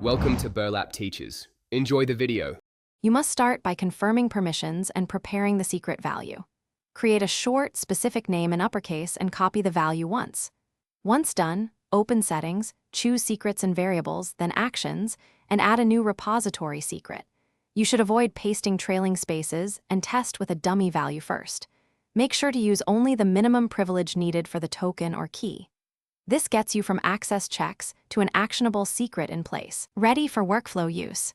Welcome to Burlap Teachers. Enjoy the video. You must start by confirming permissions and preparing the secret value. Create a short, specific name in uppercase and copy the value once. Once done, open Settings, choose Secrets and Variables, then Actions, and add a new repository secret. You should avoid pasting trailing spaces and test with a dummy value first. Make sure to use only the minimum privilege needed for the token or key. This gets you from access checks to an actionable secret in place, ready for workflow use.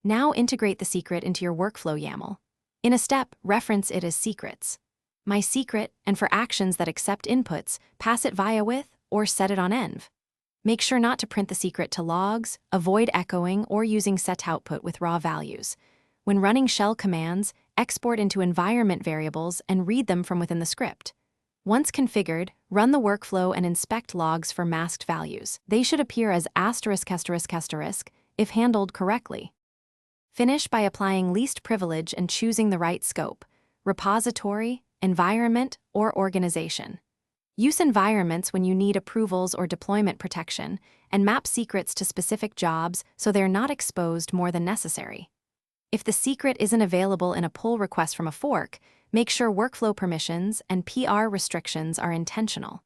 Now integrate the secret into your workflow YAML. In a step, reference it as secrets. My secret, and for actions that accept inputs, pass it via with or set it on env. Make sure not to print the secret to logs, avoid echoing or using set output with raw values. When running shell commands, export into environment variables and read them from within the script. Once configured, run the workflow and inspect logs for masked values. They should appear as **** if handled correctly. Finish by applying least privilege and choosing the right scope: repository, environment, or organization. Use environments when you need approvals or deployment protection, and map secrets to specific jobs so they're not exposed more than necessary. If the secret isn't available in a pull request from a fork, make sure workflow permissions and PR restrictions are intentional.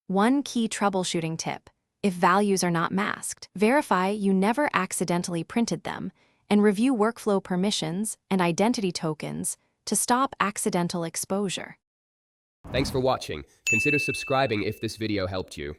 One key troubleshooting tip: if values are not masked, verify you never accidentally printed them, and review workflow permissions and identity tokens to stop accidental exposure. Thanks for watching. Consider subscribing if this video helped you.